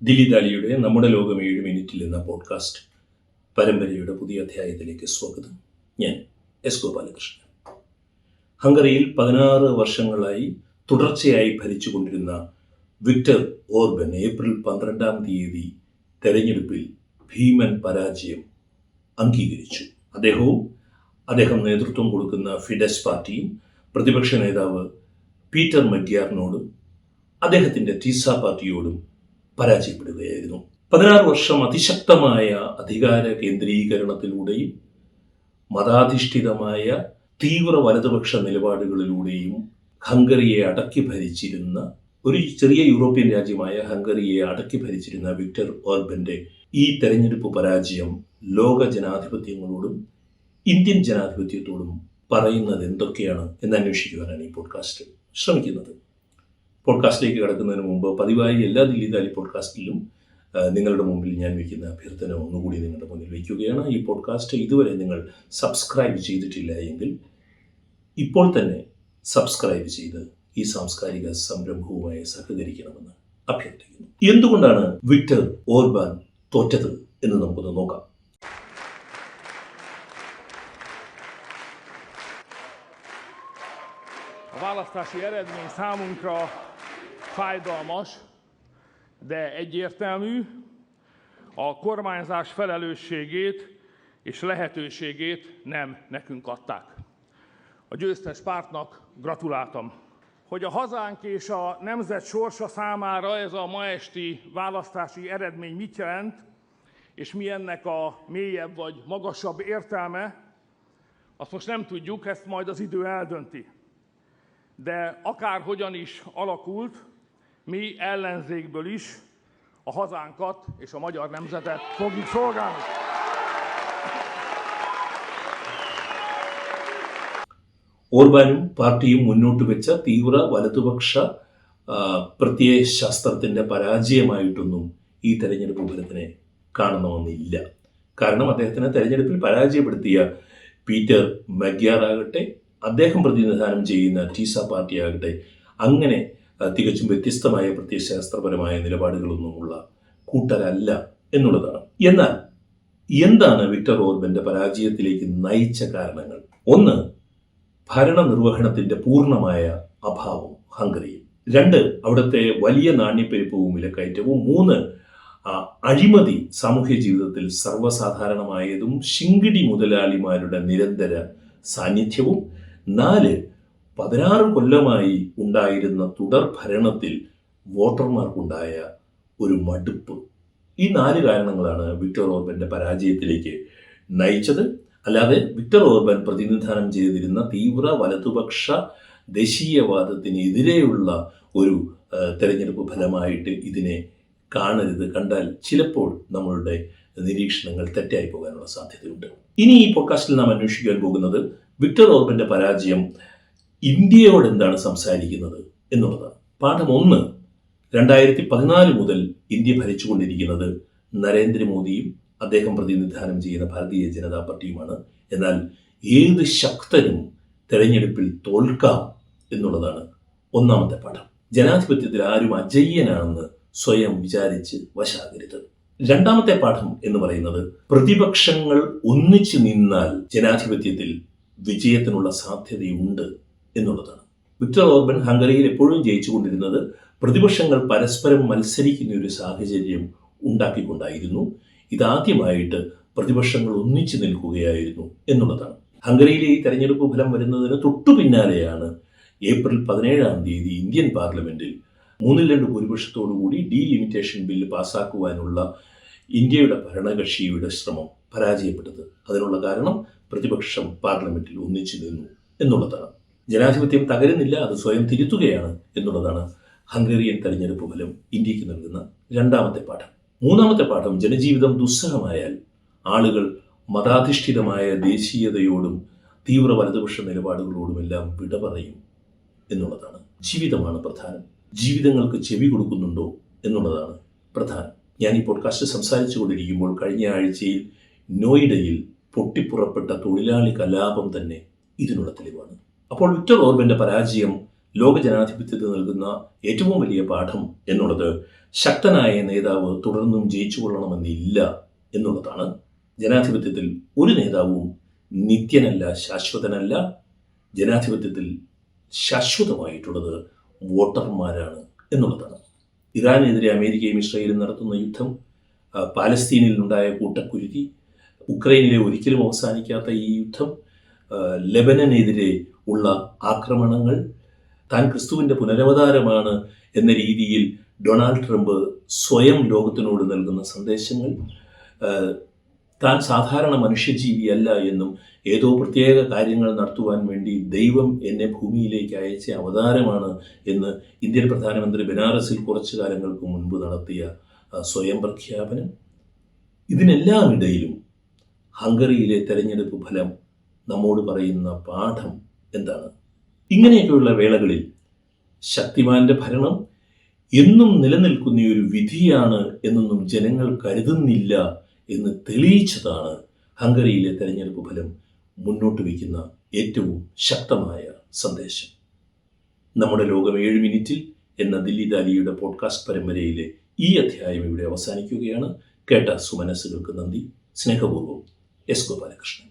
ദില്ലി ദാലിയുടെ നമ്മുടെ ലോകം 7 മിനിറ്റിൽ എന്ന പോഡ്കാസ്റ്റ് പരമ്പരയുടെ പുതിയ അധ്യായത്തിലേക്ക് സ്വാഗതം. ഞാൻ എസ് ഗോപാലകൃഷ്ണൻ. ഹംഗറിയിൽ 16 വർഷങ്ങളായി തുടർച്ചയായി ഭരിച്ചുകൊണ്ടിരുന്ന വിക്ടർ ഓർബൻ ഏപ്രിൽ 12-ാം തീയതി തെരഞ്ഞെടുപ്പിൽ ഭീമൻ പരാജയം അംഗീകരിച്ചു. അദ്ദേഹം നേതൃത്വം കൊടുക്കുന്ന ഫിഡെസ് പാർട്ടിയും പ്രതിപക്ഷ നേതാവ് പീറ്റർ മഗ്യാറിനോടും അദ്ദേഹത്തിൻ്റെ ടീസ പാർട്ടിയോടും പരാജയപ്പെടുകയായിരുന്നു. 16 വർഷം അതിശക്തമായ അധികാര കേന്ദ്രീകരണത്തിലൂടെയും മതാധിഷ്ഠിതമായ തീവ്ര വലതുപക്ഷ നിലപാടുകളിലൂടെയും ഹംഗറിയെ അടക്കി ഭരിച്ചിരുന്ന ഒരു ചെറിയ യൂറോപ്യൻ രാജ്യമായ ഹംഗറിയെ അടക്കി ഭരിച്ചിരുന്ന വിക്ടർ ഓർബന്റെ ഈ തെരഞ്ഞെടുപ്പ് പരാജയം ലോക ജനാധിപത്യങ്ങളോടും ഇന്ത്യൻ ജനാധിപത്യത്തോടും പറയുന്നത് എന്തൊക്കെയാണ് എന്ന് അന്വേഷിക്കുവാനാണ് ഈ പോഡ്കാസ്റ്റ് ശ്രമിക്കുന്നത്. പോഡ്കാസ്റ്റിലേക്ക് കടക്കുന്നതിന് മുമ്പ് പതിവായി എല്ലാ ദില്ലി ദാലി പോഡ്കാസ്റ്റിലും നിങ്ങളുടെ മുമ്പിൽ ഞാൻ വയ്ക്കുന്ന അഭ്യർത്ഥന ഒന്നുകൂടി നിങ്ങളുടെ മുന്നിൽ വയ്ക്കുകയാണ്. ഈ പോഡ്കാസ്റ്റ് ഇതുവരെ നിങ്ങൾ സബ്സ്ക്രൈബ് ചെയ്തിട്ടില്ല എങ്കിൽ ഇപ്പോൾ തന്നെ സബ്സ്ക്രൈബ് ചെയ്ത് ഈ സാംസ്കാരിക സംരംഭവുമായി സഹകരിക്കണമെന്ന് അഭ്യർത്ഥിക്കുന്നു. എന്തുകൊണ്ടാണ് വിക്ടർ ഓർബാൻ തോറ്റത് എന്ന് നമുക്കൊന്ന് നോക്കാം. A választási eredmény számunkra fájdalmas, de egyértelmű. A kormányzás felelősségét és lehetőségét nem nekünk adták. A győztes pártnak gratuláltam. Hogy a hazánk és a nemzet sorsa számára ez a ma esti választási eredmény mit jelent, és mi ennek a mélyebb vagy magasabb értelme, azt most nem tudjuk, ezt majd az idő eldönti. De akárhogyan is alakult, mi ellenzékből is a hazánkat és a magyar nemzetet fogjuk szolgálni. ഓർബാനും പാർട്ടിയും മുന്നോട്ട് വെച്ച തീവ്ര വലതുപക്ഷ പ്രത്യയശാസ്ത്രത്തിൻ്റെ പരാജയമായിട്ടൊന്നും ഈ തെരഞ്ഞെടുപ്പ് ഫലത്തിനെ കാണണമെന്നില്ല. കാരണം അദ്ദേഹത്തിനെ തെരഞ്ഞെടുപ്പിൽ പരാജയപ്പെടുത്തിയ പീറ്റർ മഗ്യാറാകട്ടെ, അദ്ദേഹം പ്രതിനിധാനം ചെയ്യുന്ന ടീസ പാർട്ടിയാകട്ടെ, അങ്ങനെ തികച്ചും വ്യത്യസ്തമായ പ്രത്യയശാസ്ത്രപരമായ നിലപാടുകളൊന്നുമുള്ള കൂട്ടരല്ല എന്നുള്ളതാണ്. എന്നാൽ എന്താണ് വിക്ടർ ഓർബന്റെ പരാജയത്തിലേക്ക് നയിച്ച കാരണങ്ങൾ? ഒന്ന്, ഭരണനിർവഹണത്തിന്റെ പൂർണ്ണമായ അഭാവം ഹംഗറിയിൽ. 2, അവിടുത്തെ വലിയ നാണ്യപ്പെരുപ്പവും വിലക്കയറ്റവും. 3, അഴിമതി സാമൂഹ്യ ജീവിതത്തിൽ സർവ്വസാധാരണമായതും ശിങ്കിടി മുതലാളിമാരുടെ നിരന്തര സാന്നിധ്യവും. 4, 16 കൊല്ലമായി ഉണ്ടായിരുന്ന തുടർ ഭരണത്തിൽ വോട്ടർമാർക്കുണ്ടായ ഒരു മടുപ്പ്. ഈ 4 കാരണങ്ങളാണ് വിക്ടർ ഓർബന്റെ പരാജയത്തിലേക്ക് നയിച്ചത്. അല്ലാതെ വിക്ടർ ഓർബൻ പ്രതിനിധാനം ചെയ്തിരുന്ന തീവ്ര വലതുപക്ഷ ദേശീയവാദത്തിനെതിരെയുള്ള ഒരു തെരഞ്ഞെടുപ്പ് ഫലമായിട്ട് ഇതിനെ കാണരുത്. കണ്ടാൽ ചിലപ്പോൾ നമ്മളുടെ നിരീക്ഷണങ്ങൾ തെറ്റായി പോകാനുള്ള സാധ്യതയുണ്ട്. ഇനി ഈ പോഡ്കാസ്റ്റിൽ നാം അന്വേഷിക്കാൻ പോകുന്നത് വിക്ടർ ഓർബന്റെ പരാജയം ഇന്ത്യയോട് എന്താണ് സംസാരിക്കുന്നത് എന്നുള്ളതാണ്. പാഠം 1, 2014 മുതൽ ഇന്ത്യ ഭരിച്ചുകൊണ്ടിരിക്കുന്നത് നരേന്ദ്രമോദിയും അദ്ദേഹം പ്രതിനിധാനം ചെയ്യുന്ന ഭാരതീയ ജനതാ പാർട്ടിയുമാണ്. എന്നാൽ ഏത് ശക്തനും തെരഞ്ഞെടുപ്പിൽ തോൽക്കാം എന്നുള്ളതാണ് ഒന്നാമത്തെ പാഠം. ജനാധിപത്യത്തിൽ ആരും അജയ്യനാണെന്ന് സ്വയം വിചാരിച്ച് വശാകരുത്. രണ്ടാമത്തെ പാഠം എന്ന് പറയുന്നത് പ്രതിപക്ഷങ്ങൾ ഒന്നിച്ചു നിന്നാൽ ജനാധിപത്യത്തിൽ വിജയത്തിനുള്ള സാധ്യതയുണ്ട് എന്നുള്ളതാണ്. വിക്ടർ ഓർബൻ ഹംഗറിയിൽ എപ്പോഴും ജയിച്ചുകൊണ്ടിരുന്നത് പ്രതിപക്ഷങ്ങൾ പരസ്പരം മത്സരിക്കുന്ന ഒരു സാഹചര്യം ഉണ്ടാക്കിക്കൊണ്ടായിരുന്നു. ഇതാദ്യമായിട്ട് പ്രതിപക്ഷങ്ങൾ ഒന്നിച്ചു നിൽക്കുകയായിരുന്നു എന്നുള്ളതാണ്. ഹംഗറിയിലെ ഈ തെരഞ്ഞെടുപ്പ് ഫലം വരുന്നതിന് തൊട്ടു പിന്നാലെയാണ് ഏപ്രിൽ 17-ാം തീയതി ഇന്ത്യൻ പാർലമെന്റിൽ 3-2 ഭൂരിപക്ഷത്തോടുകൂടി ഡീലിമിറ്റേഷൻ ബില്ല് പാസ്സാക്കുവാനുള്ള ഇന്ത്യയുടെ ഭരണകക്ഷിയുടെ ശ്രമം പരാജയപ്പെട്ടത്. അതിനുള്ള കാരണം പ്രതിപക്ഷം പാർലമെന്റിൽ ഒന്നിച്ചു നിന്നു എന്നുള്ളതാണ്. ജനാധിപത്യം തകരുന്നില്ല, അത് സ്വയം തിരുത്തുകയാണ് എന്നുള്ളതാണ് ഹംഗേറിയൻ തെരഞ്ഞെടുപ്പ് ഫലം ഇന്ത്യക്ക് നൽകുന്ന രണ്ടാമത്തെ പാഠം. മൂന്നാമത്തെ പാഠം, ജനജീവിതം ദുസ്സഹമായാൽ ആളുകൾ മതാധിഷ്ഠിതമായ ദേശീയതയോടും തീവ്ര വലതുപക്ഷ നിലപാടുകളോടുമെല്ലാം വിട പറയും എന്നുള്ളതാണ്. ജീവിതമാണ് പ്രധാനം. ജീവിതങ്ങൾക്ക് ചെവി കൊടുക്കുന്നുണ്ടോ എന്നുള്ളതാണ് പ്രധാനം. ഞാൻ ഈ പോഡ്കാസ്റ്റ് സംസാരിച്ചു കൊണ്ടിരിക്കുമ്പോൾ കഴിഞ്ഞ ആഴ്ചയിൽ നോയിഡയിൽ പൊട്ടിപ്പുറപ്പെട്ട തൊഴിലാളി കലാപം തന്നെ ഇതിനുള്ള തെളിവാണ്. അപ്പോൾ വിക്ടർ ഓർബന്റെ പരാജയം ലോക ജനാധിപത്യത്തിന് നൽകുന്ന ഏറ്റവും വലിയ പാഠം എന്നുള്ളത് ശക്തനായ നേതാവ് തുടർന്നും ജയിച്ചു കൊള്ളണമെന്നില്ല എന്നുള്ളതാണ്. ജനാധിപത്യത്തിൽ ഒരു നേതാവും നിത്യനല്ല, ശാശ്വതനല്ല. ജനാധിപത്യത്തിൽ ശാശ്വതമായിട്ടുള്ളത് വോട്ടർമാരാണ് എന്നുള്ളതാണ്. ഇറാനെതിരെ അമേരിക്കയും ഇസ്രായേലും നടത്തുന്ന യുദ്ധം, പാലസ്തീനിൽ ഉണ്ടായ കൂട്ടക്കുരുതി, ഉക്രൈനിലെ ഒരിക്കലും അവസാനിക്കാത്ത ഈ യുദ്ധം, ലെബനനെതിരെ ഉള്ള ആക്രമണങ്ങൾ, താൻ ക്രിസ്തുവിൻ്റെ പുനരവതാരമാണ് എന്ന രീതിയിൽ ഡൊണാൾഡ് ട്രംപ് സ്വയം ലോകത്തിനോട് നൽകുന്ന സന്ദേശങ്ങൾ, താൻ സാധാരണ മനുഷ്യജീവിയല്ല എന്നും ഏതോ പ്രത്യേക കാര്യങ്ങൾ നടത്തുവാൻ വേണ്ടി ദൈവം എന്നെ ഭൂമിയിലേക്ക് അയച്ച അവതാരമാണ് എന്ന് ഇന്ത്യൻ പ്രധാനമന്ത്രി ബനാറസിൽ കുറച്ചു കാലങ്ങൾക്ക് മുൻപ് നടത്തിയ സ്വയം പ്രഖ്യാപനം, ഇതിനെല്ലാം ഇടയിലും ഹംഗറിയിലെ തെരഞ്ഞെടുപ്പ് ഫലം നമ്മോട് പറയുന്ന പാഠം എന്താണ്? ഇങ്ങനെയൊക്കെയുള്ള വേളകളിൽ ശക്തിമാന്റെ ഭരണം എന്നും നിലനിൽക്കുന്ന ഒരു വിധിയാണ് എന്നൊന്നും ജനങ്ങൾ കരുതുന്നില്ല എന്ന് തെളിയിച്ചതാണ് ഹംഗറിയിലെ തെരഞ്ഞെടുപ്പ് ഫലം മുന്നോട്ട് വയ്ക്കുന്ന ഏറ്റവും ശക്തമായ സന്ദേശം. നമ്മുടെ ലോകം 7 മിനിറ്റിൽ എന്ന ദില്ലി ദാലിയുടെ പോഡ്കാസ്റ്റ് പരമ്പരയിലെ ഈ അധ്യായം ഇവിടെ അവസാനിക്കുകയാണ്. കേട്ട സുമനസ്സുകൾക്ക് നന്ദി. സ്നേഹപൂർവ്വം, എസ് ഗോപാലകൃഷ്ണൻ.